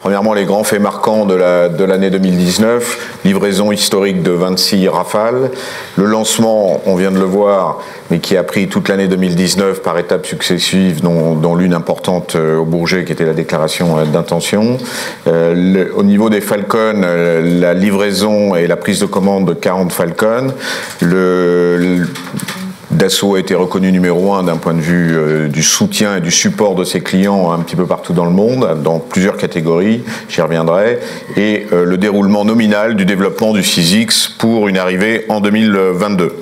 Premièrement, les grands faits marquants de l'année 2019, livraison historique de 26 Rafale, le lancement, on vient de le voir, mais qui a pris toute l'année 2019 par étapes successives, dont l'une importante au Bourget, qui était la déclaration d'intention. Au niveau des Falcon, la livraison et la prise de commande de 40 Falcon. Dassault a été reconnu numéro 1 d'un point de vue du soutien et du support de ses clients un petit peu partout dans le monde, dans plusieurs catégories, j'y reviendrai, et le déroulement nominal du développement du 6X pour une arrivée en 2022.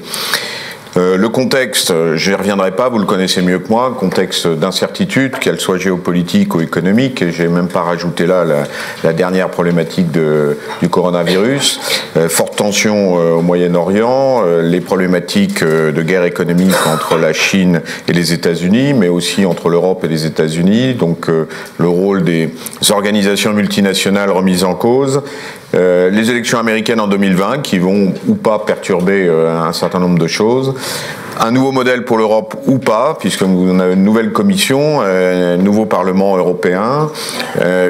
Le contexte, je n'y reviendrai pas, vous le connaissez mieux que moi, contexte d'incertitude, qu'elle soit géopolitique ou économique, et j'ai même pas rajouté là la dernière problématique du coronavirus, forte tension au Moyen-Orient, les problématiques de guerre économique entre la Chine et les États-Unis, mais aussi entre l'Europe et les États-Unis, donc le rôle des organisations multinationales remises en cause, les élections américaines en 2020 qui vont ou pas perturber un certain nombre de choses. Un nouveau modèle pour l'Europe ou pas, puisque on a une nouvelle commission, un nouveau Parlement européen,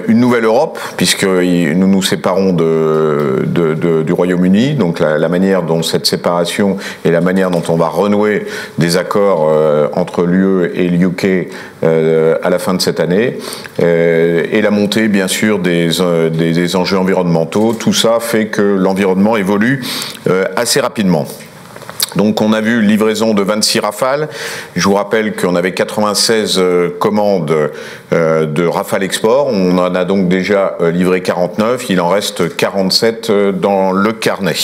une nouvelle Europe, puisque nous nous séparons du Royaume-Uni, donc la manière dont cette séparation et la manière dont on va renouer des accords entre l'UE et le UK à la fin de cette année, et la montée bien sûr des enjeux environnementaux, tout ça fait que l'environnement évolue assez rapidement. Donc on a vu livraison de 26 Rafale. Je vous rappelle qu'on avait 96 commandes de Rafale Export. On en a donc déjà livré 49. Il en reste 47 dans le carnet.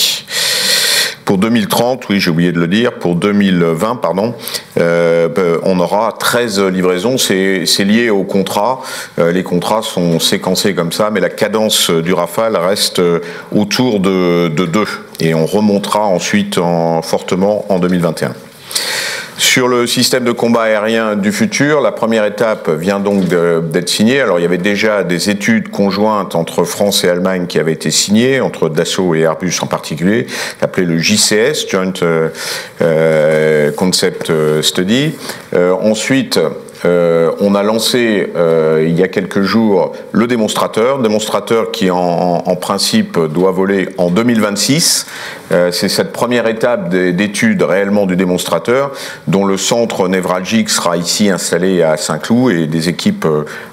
Pour 2030, oui, j'ai oublié de le dire, pour 2020, pardon, on aura 13 livraisons. C'est lié au contrat. Les contrats sont séquencés comme ça, mais la cadence du Rafale reste autour de 2. Et on remontera ensuite fortement en 2021. Sur le système de combat aérien du futur, la première étape vient donc d'être signée. Alors il y avait déjà des études conjointes entre France et Allemagne qui avaient été signées, entre Dassault et Airbus en particulier, appelé le JCS, Joint Concept Study. Ensuite, on a lancé il y a quelques jours le démonstrateur qui en principe doit voler en 2026. C'est cette première étape d'étude réellement du démonstrateur dont le centre névralgique sera ici installé à Saint-Cloud et des équipes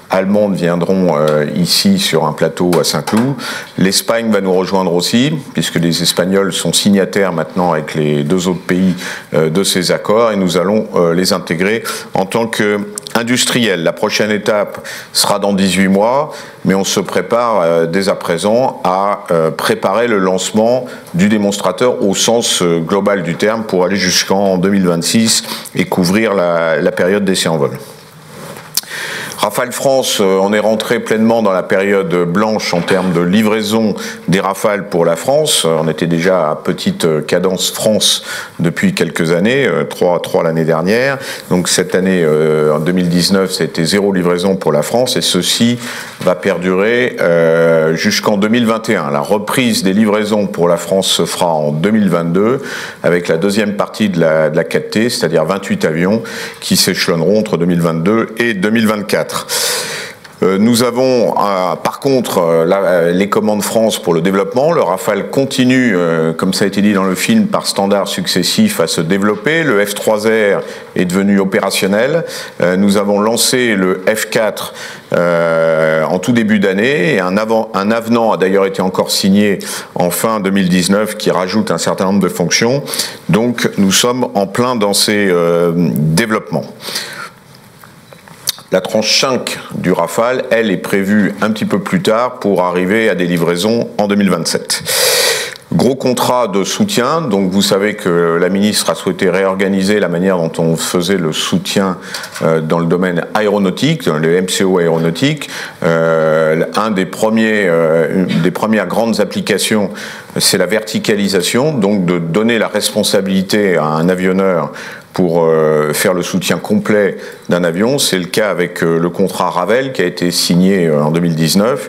allemandes viendront ici sur un plateau à Saint-Cloud. L'Espagne va nous rejoindre aussi, puisque les Espagnols sont signataires maintenant avec les 2 autres pays de ces accords, et nous allons les intégrer en tant qu'industriels. La prochaine étape sera dans 18 mois, mais on se prépare dès à présent à préparer le lancement du démonstrateur au sens global du terme pour aller jusqu'en 2026 et couvrir la période d'essai en vol. Rafale France, on est rentré pleinement dans la période blanche en termes de livraison des Rafales pour la France. On était déjà à petite cadence France depuis quelques années, 3 l'année dernière. Donc cette année, en 2019, c'était 0 livraison pour la France et ceci va perdurer jusqu'en 2021. La reprise des livraisons pour la France se fera en 2022 avec la deuxième partie de la 4T, c'est-à-dire 28 avions qui s'échelonneront entre 2022 et 2024. Nous avons par contre les commandes France pour le développement. Le Rafale continue, comme ça a été dit dans le film, par standards successifs à se développer. Le F3R est devenu opérationnel. Nous avons lancé le F4 en tout début d'année et un avenant a d'ailleurs été encore signé en fin 2019 qui rajoute un certain nombre de fonctions. Donc nous sommes en plein dans ces développements. La tranche 5 du Rafale, elle, est prévue un petit peu plus tard pour arriver à des livraisons en 2027. Gros contrat de soutien, donc vous savez que la ministre a souhaité réorganiser la manière dont on faisait le soutien dans le domaine aéronautique, dans le MCO aéronautique. Des premières grandes applications, c'est la verticalisation, donc de donner la responsabilité à un avionneur pour faire le soutien complet d'un avion. C'est le cas avec le contrat Ravel qui a été signé en 2019,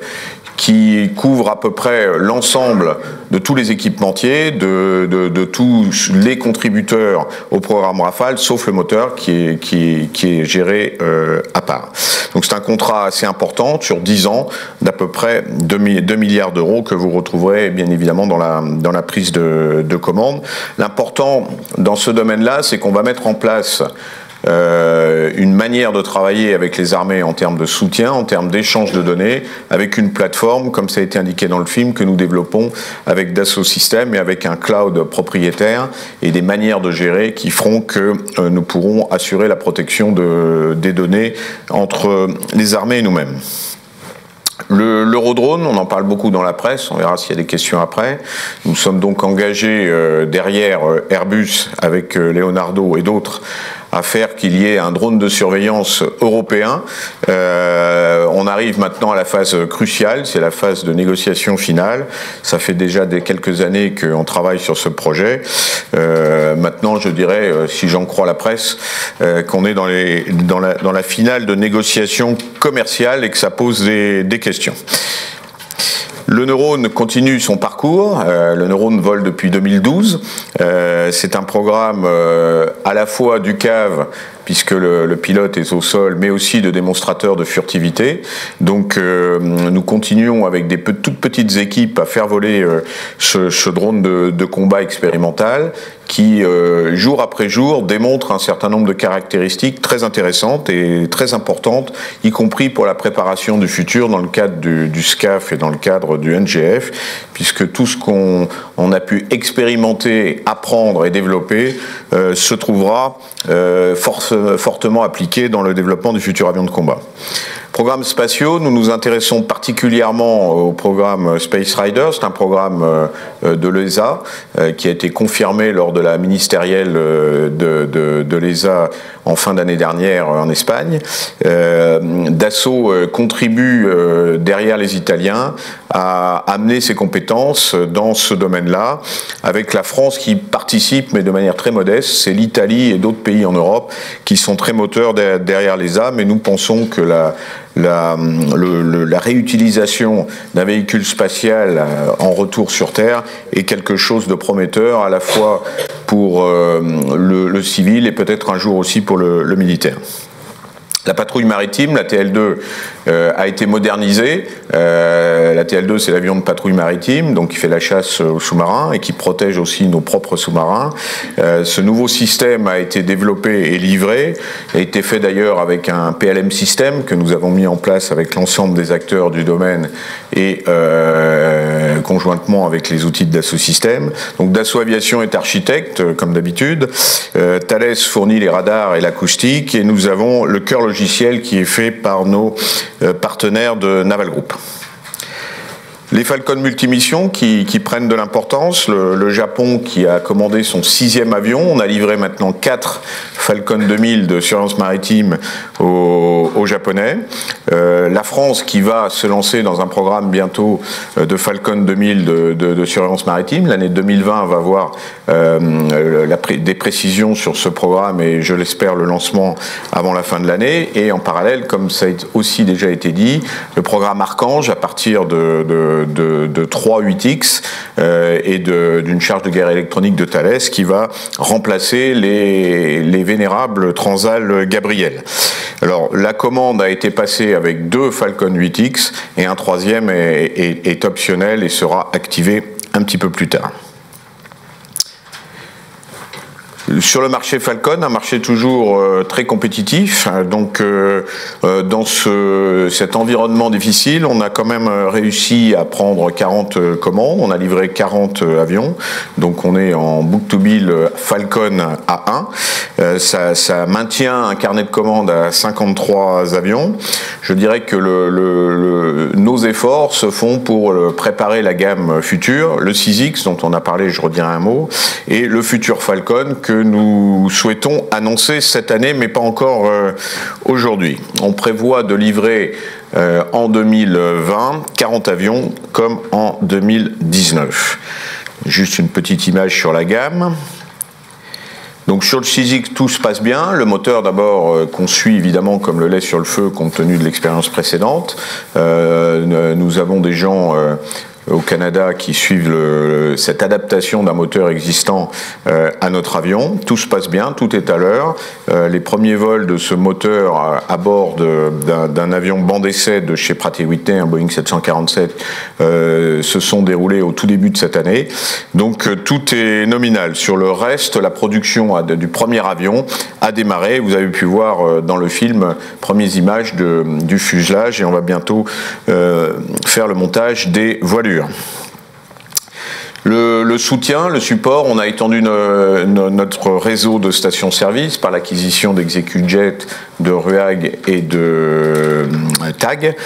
qui couvre à peu près l'ensemble de tous les équipementiers, de tous les contributeurs au programme Rafale, sauf le moteur qui est géré à part. Donc c'est un contrat assez important sur 10 ans d'à peu près 2 milliards d'euros que vous retrouverez bien évidemment dans la prise de commande. L'important dans ce domaine-là, c'est qu'on va mettre en place une manière de travailler avec les armées en termes de soutien, en termes d'échange de données, avec une plateforme, comme ça a été indiqué dans le film, que nous développons avec Dassault Systèmes et avec un cloud propriétaire et des manières de gérer qui feront que nous pourrons assurer la protection des données entre les armées et nous-mêmes. L'Eurodrone, on en parle beaucoup dans la presse, on verra s'il y a des questions après. Nous sommes donc engagés derrière Airbus avec Leonardo et d'autres à faire qu'il y ait un drone de surveillance européen. On arrive maintenant à la phase cruciale, c'est la phase de négociation finale. Ça fait déjà quelques années qu'on travaille sur ce projet. Maintenant, je dirais, si j'en crois la presse, qu'on est dans la finale de négociation commerciale et que ça pose des questions. Le Neurone continue son parcours. Le Neurone vole depuis 2012. C'est un programme à la fois du CAV, puisque le pilote est au sol, mais aussi de démonstrateurs de furtivité. Donc nous continuons avec des toutes petites équipes à faire voler ce drone de combat expérimental qui, jour après jour, démontre un certain nombre de caractéristiques très intéressantes et très importantes, y compris pour la préparation du futur dans le cadre du SCAF et dans le cadre du NGF, puisque tout ce qu'on a pu expérimenter, apprendre et développer se trouvera fortement appliqué dans le développement du futur avion de combat. Programmes spatiaux, nous nous intéressons particulièrement au programme Space Rider. C'est un programme de l'ESA qui a été confirmé lors de la ministérielle de l'ESA en fin d'année dernière en Espagne. Dassault contribue derrière les Italiens à amener ses compétences dans ce domaine-là, avec la France qui participe, mais de manière très modeste. C'est l'Italie et d'autres pays en Europe qui sont très moteurs derrière l'ESA, mais nous pensons que la réutilisation d'un véhicule spatial en retour sur Terre est quelque chose de prometteur, à la fois pour le civil et peut-être un jour aussi pour le militaire. La patrouille maritime, la TL2, a été modernisée. La TL2, c'est l'avion de patrouille maritime, donc qui fait la chasse aux sous-marins et qui protège aussi nos propres sous-marins. Ce nouveau système a été développé et livré, a été fait d'ailleurs avec un PLM système que nous avons mis en place avec l'ensemble des acteurs du domaine et conjointement avec les outils de Dassault Systèmes. Donc Dassault Aviation est architecte, comme d'habitude. Thales fournit les radars et l'acoustique, et nous avons le cœur logiciel qui est fait par nos partenaires de Naval Group. Les Falcon multimissions qui prennent de l'importance. Le Japon qui a commandé son 6e avion. On a livré maintenant 4 Falcon 2000 de surveillance maritime aux Japonais. La France qui va se lancer dans un programme bientôt de Falcon 2000 de surveillance maritime. L'année 2020 va avoir des précisions sur ce programme et je l'espère le lancement avant la fin de l'année. Et en parallèle, comme ça a aussi déjà été dit, le programme Archange à partir de 3 8X et d'une charge de guerre électronique de Thales qui va remplacer les vénérables Transal Gabriel. Alors la commande a été passée avec 2 Falcon 8X et un 3e est optionnel et sera activé un petit peu plus tard. Sur le marché Falcon, un marché toujours très compétitif, donc dans cet environnement difficile, on a quand même réussi à prendre 40 commandes, on a livré 40 avions, donc on est en book-to-bill Falcon A1, ça maintient un carnet de commandes à 53 avions. Je dirais que nos efforts se font pour préparer la gamme future, le 6X dont on a parlé, je redirai un mot, et le futur Falcon que nous souhaitons annoncer cette année, mais pas encore aujourd'hui. On prévoit de livrer en 2020 40 avions comme en 2019. Juste une petite image sur la gamme. Donc sur le CISIC, tout se passe bien. Le moteur, d'abord, qu'on suit évidemment comme le lait sur le feu, compte tenu de l'expérience précédente. Nous avons des gens au Canada qui suivent cette adaptation d'un moteur existant à notre avion. Tout se passe bien, tout est à l'heure. Les premiers vols de ce moteur à bord d'un avion banc d'essai de chez Pratt & Whitney, un Boeing 747, se sont déroulés au tout début de cette année. Donc tout est nominal. Sur le reste, la production du premier avion a démarré. Vous avez pu voir dans le film premières images du fuselage et on va bientôt faire le montage des voilures. Le soutien, le support, on a étendu notre réseau de stations-service par l'acquisition d'Execujet, de Ruag et de TAG.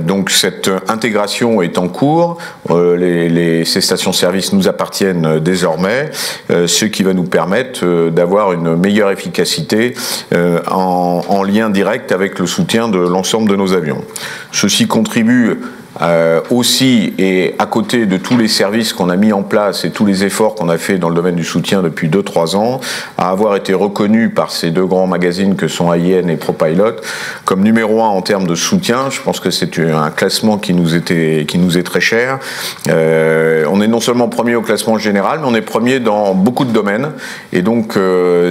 Donc cette intégration est en cours. Ces stations-service nous appartiennent désormais, ce qui va nous permettre d'avoir une meilleure efficacité en lien direct avec le soutien de l'ensemble de nos avions. Ceci contribue aussi, et à côté de tous les services qu'on a mis en place et tous les efforts qu'on a fait dans le domaine du soutien depuis 2-3 ans, à avoir été reconnu par ces deux grands magazines que sont AIN et ProPilot comme numéro 1 en termes de soutien. Je pense que c'est un classement qui nous est très cher. On est non seulement premier au classement général, mais on est premier dans beaucoup de domaines, et donc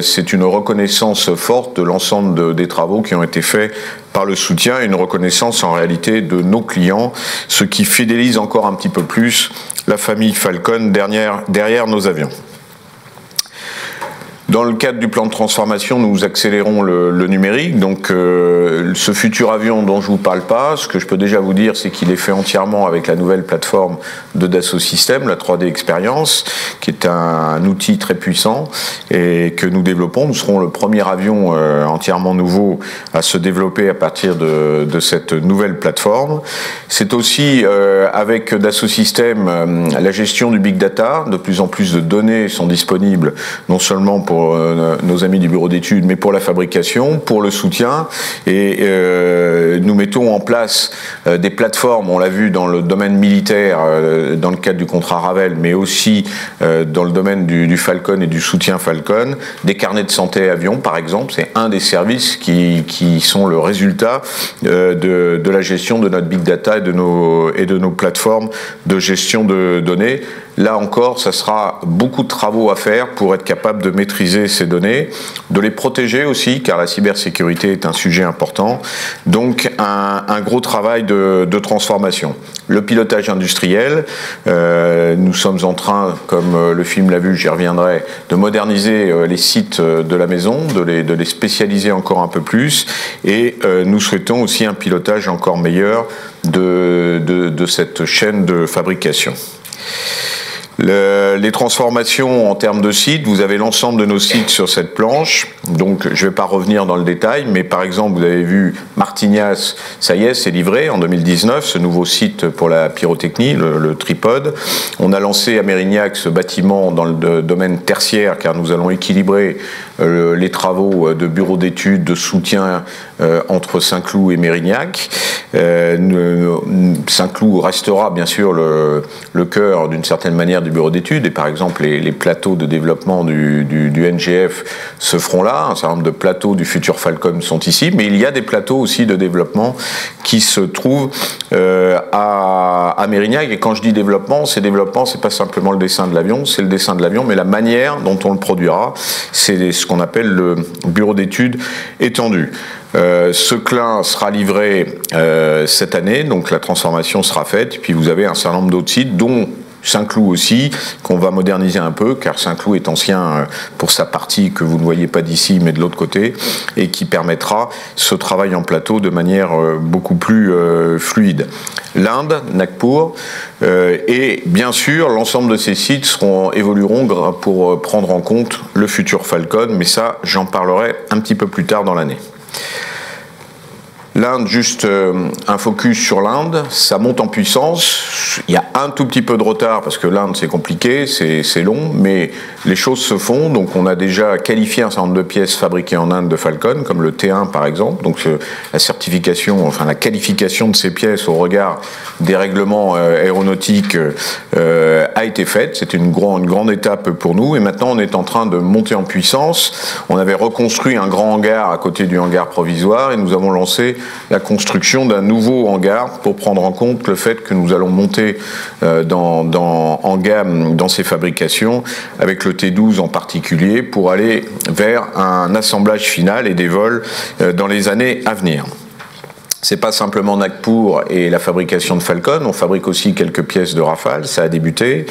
c'est une reconnaissance forte de l'ensemble des travaux qui ont été faits par le soutien, et une reconnaissance en réalité de nos clients, ce qui fidélise encore un petit peu plus la famille Falcon derrière nos avions. Dans le cadre du plan de transformation, nous accélérons le numérique. Donc ce futur avion dont je ne vous parle pas, ce que je peux déjà vous dire, c'est qu'il est fait entièrement avec la nouvelle plateforme de Dassault Systèmes, la 3D Experience, qui est un outil très puissant et que nous développons. Nous serons le premier avion entièrement nouveau à se développer à partir de cette nouvelle plateforme. C'est aussi avec Dassault Systèmes la gestion du big data. De plus en plus de données sont disponibles, non seulement pour nos amis du bureau d'études, mais pour la fabrication, pour le soutien, et nous mettons en place des plateformes, on l'a vu dans le domaine militaire, dans le cadre du contrat Ravel, mais aussi dans le domaine du Falcon et du soutien Falcon, des carnets de santé avion par exemple, c'est un des services qui sont le résultat de la gestion de notre big data et de nos plateformes de gestion de données. Là encore, ça sera beaucoup de travaux à faire pour être capable de maîtriser ces données, de les protéger aussi, car la cybersécurité est un sujet important. Donc, un gros travail de transformation. Le pilotage industriel, nous sommes en train, comme le film l'a vu, j'y reviendrai, de moderniser les sites de la maison, de les spécialiser encore un peu plus, et nous souhaitons aussi un pilotage encore meilleur de cette chaîne de fabrication. Les transformations en termes de sites, vous avez l'ensemble de nos sites sur cette planche, donc je ne vais pas revenir dans le détail, mais par exemple vous avez vu Martignas, ça y est, c'est livré en 2019, ce nouveau site pour la pyrotechnie, le tripode. On a lancé à Mérignac ce bâtiment dans le domaine tertiaire, car nous allons équilibrer les travaux de bureaux d'études, de soutien entre Saint-Cloud et Mérignac. Saint-Cloud restera bien sûr le cœur d'une certaine manière du bureau d'études, et par exemple les plateaux de développement du NGF se feront là, un certain nombre de plateaux du futur Falcon sont ici, mais il y a des plateaux aussi de développement qui se trouvent à Mérignac, et quand je dis développement, c'est pas simplement le dessin de l'avion, c'est le dessin de l'avion, mais la manière dont on le produira, c'est ce qu'on appelle le bureau d'études étendu. Ce clin sera livré cette année, donc la transformation sera faite, et puis vous avez un certain nombre d'autres sites, dont Saint-Cloud aussi, qu'on va moderniser un peu, car Saint-Cloud est ancien pour sa partie que vous ne voyez pas d'ici, mais de l'autre côté, et qui permettra ce travail en plateau de manière beaucoup plus fluide. L'Inde, Nagpur, et bien sûr, l'ensemble de ces sites évolueront pour prendre en compte le futur Falcon, mais ça, j'en parlerai un petit peu plus tard dans l'année. L'Inde, juste un focus sur l'Inde, ça monte en puissance. Il y a un tout petit peu de retard parce que l'Inde c'est compliqué, c'est long, mais les choses se font. Donc on a déjà qualifié un certain nombre de pièces fabriquées en Inde de Falcon, comme le T1 par exemple. Donc la certification, enfin la qualification de ces pièces au regard des règlements aéronautiques a été faite. C'était une grande étape pour nous. Et maintenant on est en train de monter en puissance. On avait reconstruit un grand hangar à côté du hangar provisoire et nous avons lancé la construction d'un nouveau hangar pour prendre en compte le fait que nous allons monter en gamme dans ces fabrications, avec le T12 en particulier, pour aller vers un assemblage final et des vols dans les années à venir. C'est pas simplement Nagpur et la fabrication de Falcon, on fabrique aussi quelques pièces de Rafale, ça a débuté.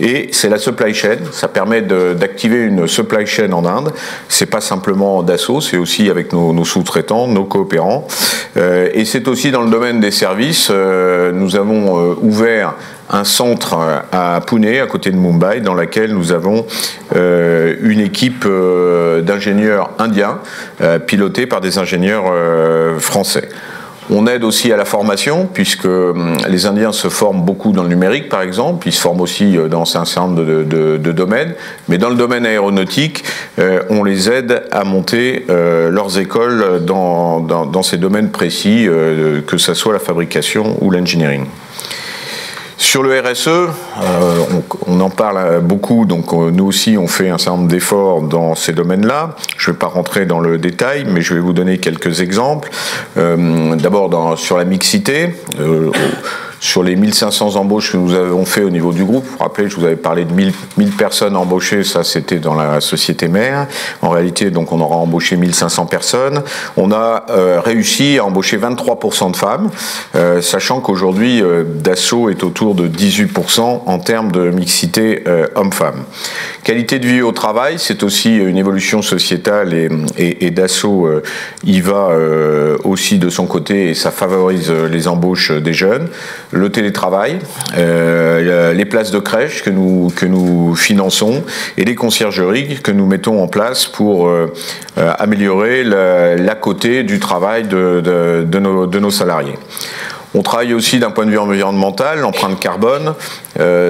Et c'est la supply chain, ça permet d'activer une supply chain en Inde. C'est pas simplement Dassault, c'est aussi avec nos sous-traitants, nos coopérants. Et c'est aussi dans le domaine des services. Nous avons ouvert un centre à Pune, à côté de Mumbai, dans laquelle nous avons une équipe d'ingénieurs indiens pilotée par des ingénieurs français. On aide aussi à la formation, puisque les Indiens se forment beaucoup dans le numérique, par exemple. Ils se forment aussi dans un certain nombre de domaines. Mais dans le domaine aéronautique, on les aide à monter leurs écoles dans ces domaines précis, que ce soit la fabrication ou l'engineering. Sur le RSE, on en parle beaucoup, donc nous aussi on fait un certain nombre d'efforts dans ces domaines-là. Je ne vais pas rentrer dans le détail, mais je vais vous donner quelques exemples. D'abord sur la mixité. Sur les 1500 embauches que nous avons fait au niveau du groupe, vous vous rappelez, je vous avais parlé de 1000 personnes embauchées, ça c'était dans la société mère. En réalité, donc on aura embauché 1500 personnes. On a réussi à embaucher 23% de femmes, sachant qu'aujourd'hui, Dassault est autour de 18% en termes de mixité homme-femme. Qualité de vie au travail, c'est aussi une évolution sociétale et Dassault y va aussi de son côté et ça favorise les embauches des jeunes. Le télétravail, les places de crèche que nous finançons et les conciergeries que nous mettons en place pour améliorer l'à côté du travail de nos salariés. On travaille aussi d'un point de vue environnemental, l'empreinte carbone,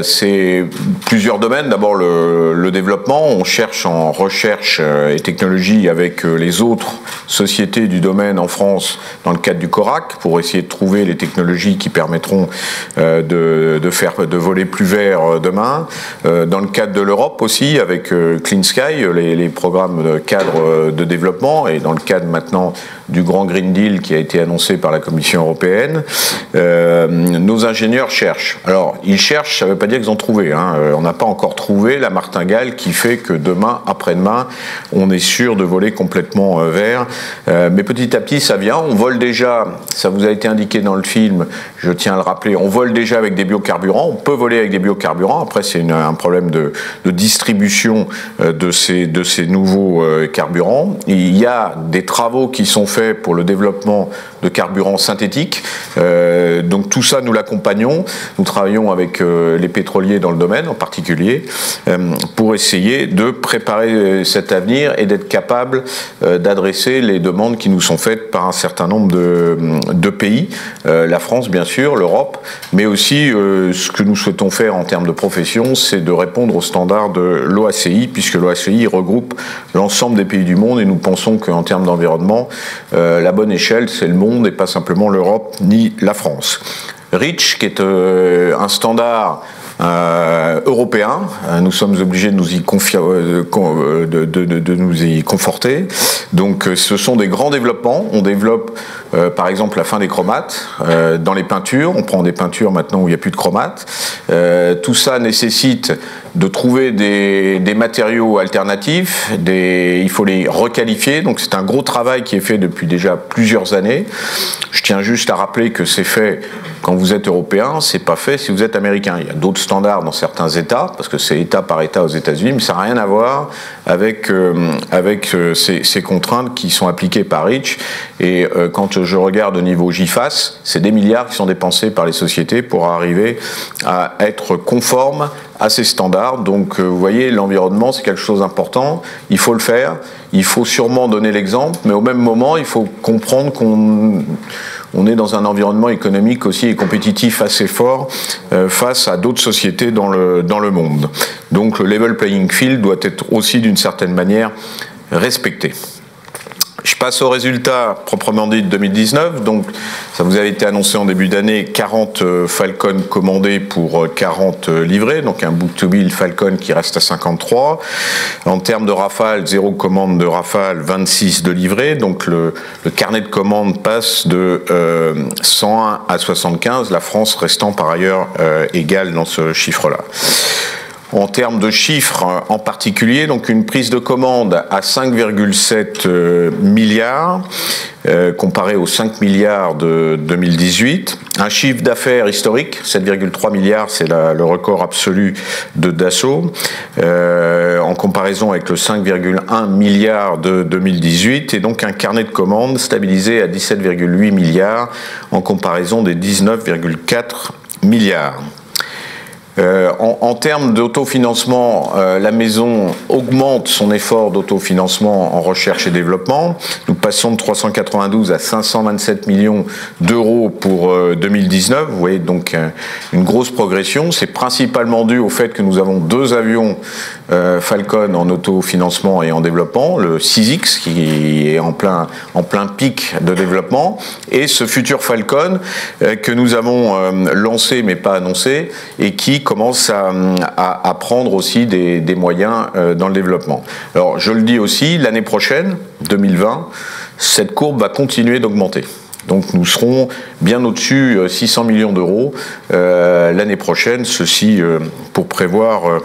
c'est plusieurs domaines. D'abord le développement, on cherche en recherche et technologie avec les autres sociétés du domaine en France dans le cadre du CORAC pour essayer de trouver les technologies qui permettront de voler plus vert demain. Dans le cadre de l'Europe aussi avec Clean Sky, les programmes de cadre de développement et dans le cadre maintenant du grand Green Deal qui a été annoncé par la Commission européenne. Nos ingénieurs cherchent. Alors, ils cherchent, ça ne veut pas dire qu'ils ont trouvé. On n'a pas encore trouvé la martingale qui fait que demain, après-demain, on est sûr de voler complètement vert. Mais petit à petit, ça vient. On vole déjà, ça vous a été indiqué dans le film, je tiens à le rappeler, on vole déjà avec des biocarburants. On peut voler avec des biocarburants. Après, c'est un problème de distribution de ces nouveaux carburants. Il y a des travaux qui sont faits pour le développement de carburants synthétiques. Donc tout ça, nous l'accompagnons. Nous travaillons avec les pétroliers dans le domaine en particulier pour essayer de préparer cet avenir et d'être capable d'adresser les demandes qui nous sont faites par un certain nombre de pays. La France, bien sûr, l'Europe, mais aussi ce que nous souhaitons faire en termes de profession, c'est de répondre aux standards de l'OACI, puisque l'OACI regroupe l'ensemble des pays du monde et nous pensons qu'en termes d'environnement, la bonne échelle, c'est le monde et pas simplement l'Europe ni la France. REACH, qui est un standard européen, nous sommes obligés de nous y conforter. Donc ce sont des grands développements. On développe par exemple la fin des chromates dans les peintures. On prend des peintures maintenant où il n'y a plus de chromates. Tout ça nécessite de trouver des matériaux alternatifs, il faut les requalifier. Donc c'est un gros travail qui est fait depuis déjà plusieurs années. Je tiens juste à rappeler que c'est fait quand vous êtes européen, c'est pas fait si vous êtes américain. Il y a d'autres standards dans certains États, parce que c'est État par État aux États-Unis, mais ça n'a rien à voir avec ces contraintes qui sont appliquées par REACH. Et quand je regarde au niveau GIFAS, c'est des milliards qui sont dépensés par les sociétés pour arriver à être conformes assez standard. Donc vous voyez, l'environnement, c'est quelque chose d'important. Il faut le faire. Il faut sûrement donner l'exemple, mais au même moment, il faut comprendre qu'on est dans un environnement économique aussi et compétitif assez fort face à d'autres sociétés dans le monde. Donc le level playing field doit être aussi d'une certaine manière respecté. Je passe aux résultats proprement dit de 2019. Donc, ça vous avait été annoncé en début d'année, 40 Falcon commandés pour 40 livrés. Donc, un book-to-bill Falcon qui reste à 53. En termes de Rafale, 0 commande de Rafale, 26 de livrés. Donc, le carnet de commandes passe de 101 à 75, la France restant par ailleurs égale dans ce chiffre-là. En termes de chiffres en particulier, donc une prise de commande à 5,7 milliards, comparé aux 5 milliards de 2018. Un chiffre d'affaires historique, 7,3 milliards, c'est le record absolu de Dassault, en comparaison avec le 5,1 milliards de 2018, et donc un carnet de commandes stabilisé à 17,8 milliards, en comparaison des 19,4 milliards. En termes d'autofinancement, la maison augmente son effort d'autofinancement en recherche et développement. Nous passons de 392 à 527 millions d'euros pour 2019. Vous voyez donc une grosse progression. C'est principalement dû au fait que nous avons 2 avions Falcon en autofinancement et en développement, le 6X qui est en plein pic de développement, et ce futur Falcon que nous avons lancé mais pas annoncé et qui commence à prendre aussi des moyens dans le développement. Alors je le dis aussi, l'année prochaine, 2020, cette courbe va continuer d'augmenter. Donc nous serons bien au-dessus 600 millions d'euros l'année prochaine, ceci pour prévoir,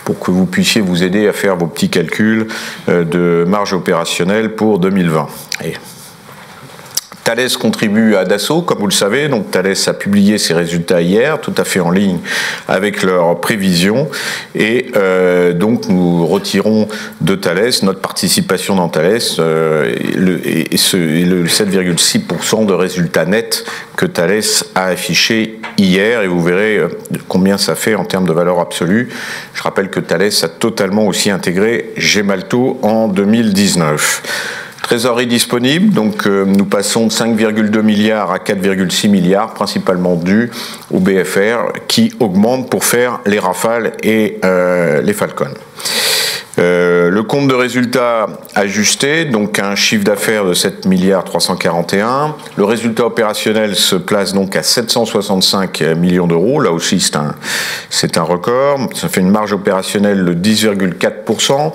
pour que vous puissiez vous aider à faire vos petits calculs de marge opérationnelle pour 2020. Et Thales contribue à Dassault, comme vous le savez. Donc Thales a publié ses résultats hier, tout à fait en ligne avec leurs prévisions. Et donc nous retirons de Thales notre participation dans Thales le 7,6% de résultats nets que Thales a affiché hier. Et vous verrez combien ça fait en termes de valeur absolue. Je rappelle que Thales a totalement aussi intégré Gemalto en 2019. Trésorerie disponible, donc nous passons de 5,2 milliards à 4,6 milliards, principalement dû au BFR qui augmente pour faire les Rafales et les Falcon. Le compte de résultat ajusté, donc un chiffre d'affaires de 7 milliards 341. Le résultat opérationnel se place donc à 765 millions d'euros. Là aussi, c'est un record. Ça fait une marge opérationnelle de 10,4%.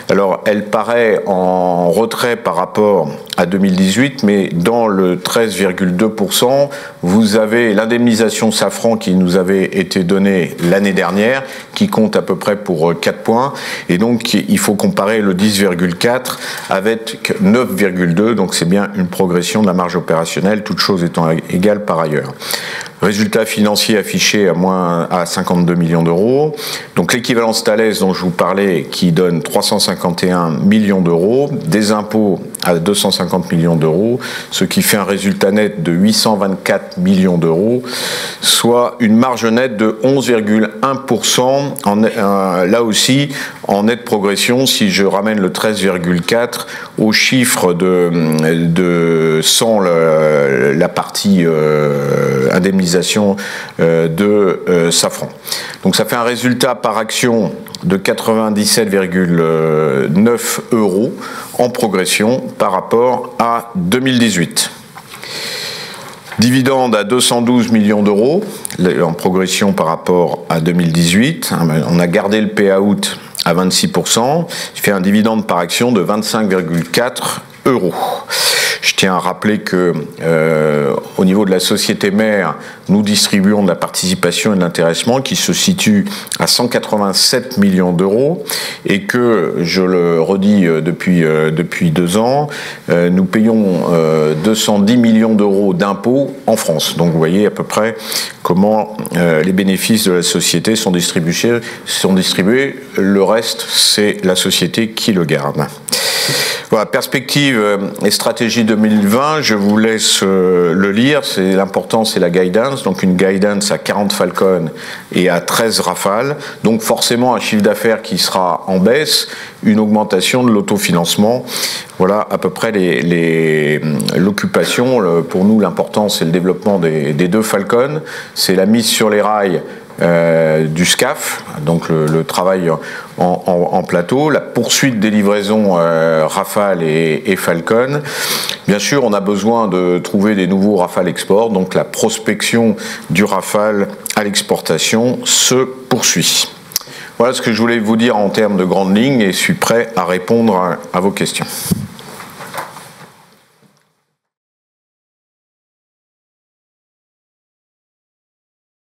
Alors, elle paraît en retrait par rapport à 2018, mais dans le 13,2%, vous avez l'indemnisation Safran qui nous avait été donnée l'année dernière, qui compte à peu près pour 4 points. Et donc, il faut comparer le 10,4 avec 9,2, donc c'est bien une progression de la marge opérationnelle, toutes choses étant égales par ailleurs. Résultat financier affiché à 52 millions d'euros. Donc l'équivalence Thales dont je vous parlais qui donne 351 millions d'euros, des impôts à 250 millions d'euros, ce qui fait un résultat net de 824 millions d'euros, soit une marge nette de 11,1%, là aussi en nette progression si je ramène le 13,4 au chiffre sans la partie indemnisation de Safran. Donc ça fait un résultat par action de 97,9 euros en progression par rapport à 2018. Dividende à 212 millions d'euros en progression par rapport à 2018. On a gardé le payout à 26%, ce qui fait un dividende par action de 25,4 euros. Je tiens à rappeler que au niveau de la société mère, nous distribuons de la participation et de l'intéressement qui se situe à 187 millions d'euros et que, je le redis depuis 2 ans, nous payons 210 millions d'euros d'impôts en France. Donc vous voyez à peu près comment les bénéfices de la société sont distribués. Le reste, c'est la société qui le garde. Voilà, perspective et stratégie 2020, je vous laisse le lire. L'important, c'est la guidance. Donc une guidance à 40 Falcon et à 13 Rafale. Donc forcément un chiffre d'affaires qui sera en baisse, une augmentation de l'autofinancement. Voilà à peu près l'occupation. Pour nous, l'important, c'est le développement des 2 Falcon. C'est la mise sur les rails du SCAF, donc le travail en plateau, la poursuite des livraisons Rafale et Falcon. Bien sûr, on a besoin de trouver des nouveaux Rafale Export, donc la prospection du Rafale à l'exportation se poursuit. Voilà ce que je voulais vous dire en termes de grandes lignes et je suis prêt à répondre à vos questions.